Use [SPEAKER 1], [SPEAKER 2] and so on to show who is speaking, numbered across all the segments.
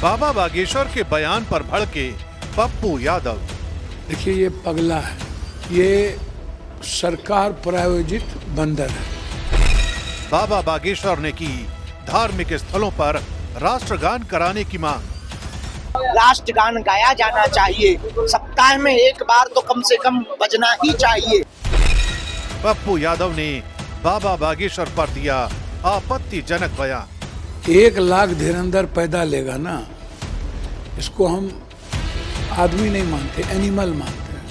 [SPEAKER 1] बाबा बागेश्वर के बयान पर भड़के पप्पू यादव।
[SPEAKER 2] देखिए, ये पगला है, ये सरकार प्रायोजित बंदर है।
[SPEAKER 1] बाबा बागेश्वर ने की धार्मिक स्थलों पर राष्ट्रगान कराने की मांग।
[SPEAKER 3] राष्ट्रगान गाया जाना चाहिए, सप्ताह में एक बार तो कम से कम बजना ही चाहिए।
[SPEAKER 1] पप्पू यादव ने बाबा बागेश्वर पर दिया आपत्तिजनक बयान।
[SPEAKER 2] 1 लाख धुरंधर पैदा लेगा ना, इसको हम आदमी नहीं मानते, एनिमल मानते हैं।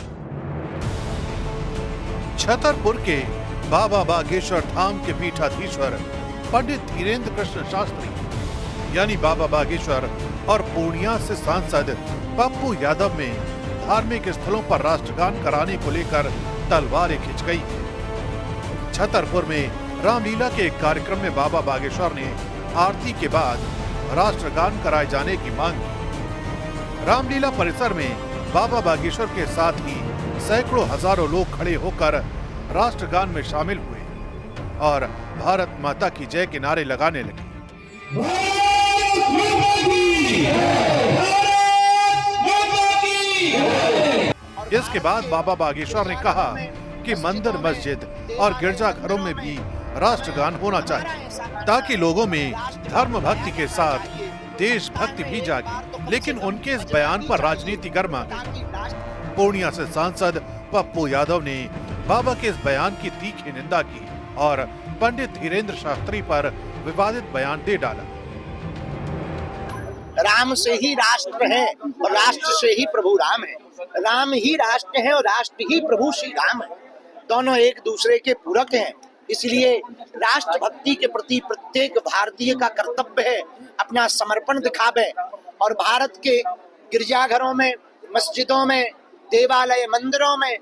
[SPEAKER 1] छतरपुर के बाबा बागेश्वर धाम के पीठाधीश्वर पंडित धीरेन्द्र कृष्ण शास्त्री यानी बाबा बागेश्वर और पूर्णिया से सांसद पप्पू यादव में धार्मिक स्थलों पर राष्ट्रगान कराने को लेकर तलवारें खिंच गई। छतरपुर में रामलीला के एक कार्यक्रम में बाबा बागेश्वर ने आरती के बाद राष्ट्रगान कराए जाने की मांग की। रामलीला परिसर में बाबा बागेश्वर के साथ ही सैकड़ों हजारों लोग खड़े होकर राष्ट्रगान में शामिल हुए और भारत माता की जय के नारे लगाने लगे। इसके बाद बाबा बागेश्वर ने कहा कि मंदिर, मस्जिद और गिरजाघरों में भी राष्ट्रगान होना चाहिए ताकि लोगों में धर्म भक्ति के साथ देशभक्ति भी जागे। लेकिन उनके इस बयान पर राजनीति गर्मा गई। पूर्णिया से सांसद पप्पू यादव ने बाबा के इस बयान की तीखी निंदा की और पंडित धीरेन्द्र शास्त्री पर विवादित बयान दे डाला।
[SPEAKER 3] राम से ही राष्ट्र है और राष्ट्र से ही प्रभु राम है। राम ही राष्ट्र है और राष्ट्र ही प्रभु श्री राम है। दोनों एक दूसरे के पूरक हैं। इसलिए राष्ट्रभक्ति के प्रति प्रत्येक भारतीय का कर्तव्य है अपना समर्पण दिखावे और भारत के गिरजाघरों में, मस्जिदों में, देवालय, मंदिरों में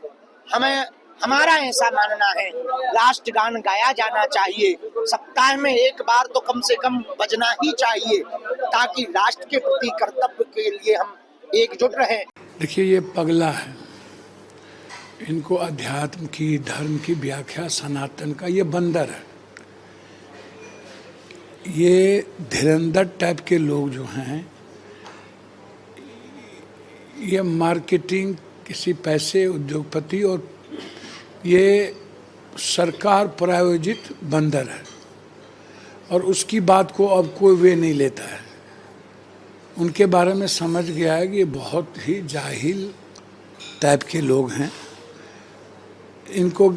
[SPEAKER 3] हमारा ऐसा मानना है, राष्ट्रगान गाया जाना चाहिए, सप्ताह में एक बार तो कम से कम बजना ही चाहिए ताकि राष्ट्र के प्रति कर्तव्य के लिए हम एकजुट रहें।
[SPEAKER 2] देखिए, ये पगला है, इनको अध्यात्म की, धर्म की व्याख्या, सनातन का, ये बंदर है। ये धुरंधर टाइप के लोग जो हैं, ये मार्केटिंग, किसी पैसे, उद्योगपति, और ये सरकार प्रायोजित बंदर है और उसकी बात को अब कोई वे नहीं लेता है। उनके बारे में समझ गया है कि ये बहुत ही जाहिल टाइप के लोग हैं। इनको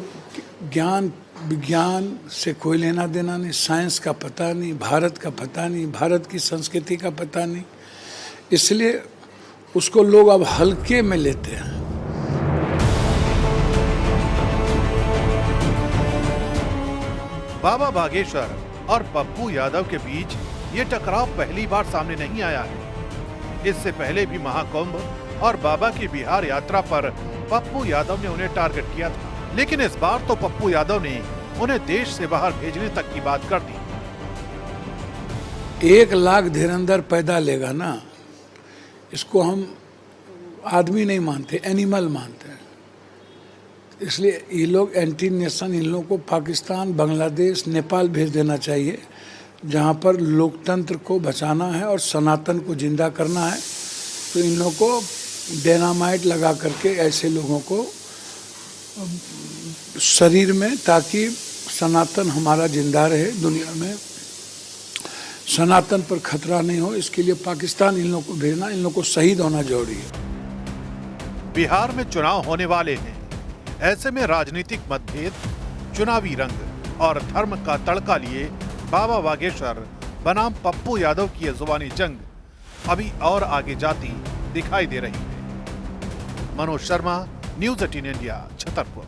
[SPEAKER 2] ज्ञान विज्ञान से कोई लेना देना नहीं, साइंस का पता नहीं, भारत का पता नहीं, भारत की संस्कृति का पता नहीं, इसलिए उसको लोग अब हल्के में लेते हैं।
[SPEAKER 1] बाबा बागेश्वर और पप्पू यादव के बीच ये टकराव पहली बार सामने नहीं आया है। इससे पहले भी महाकुंभ और बाबा की बिहार यात्रा पर पप्पू यादव ने उन्हें टारगेट किया था, लेकिन इस बार तो पप्पू यादव ने उन्हें देश से बाहर भेजने तक की बात कर दी।
[SPEAKER 2] 1 लाख धुरंधर पैदा लेगा ना, इसको हम आदमी नहीं मानते, एनिमल मानते हैं। इसलिए ये लोग एंटी नेशन, इन लोगों को पाकिस्तान, बांग्लादेश, नेपाल भेज देना चाहिए, जहाँ पर लोकतंत्र को बचाना है और सनातन को जिंदा करना है। तो इन लोगों को डायनामाइट लगा करके ऐसे लोगों को शरीर में, ताकि सनातन हमारा जिंदा रहे, दुनिया में सनातन पर खतरा नहीं हो, इसके लिए पाकिस्तान इन लोगों को भेजना, इन लोगों को शहीद होना जरूरी है।
[SPEAKER 1] बिहार में चुनाव होने वाले हैं, ऐसे में राजनीतिक मतभेद, चुनावी रंग और धर्म का तड़का लिए बाबा बागेश्वर बनाम पप्पू यादव की जुबानी जंग अभी और आगे जाती दिखाई दे रही है। Manoj Sharma, news 18 India, Chhatarpur.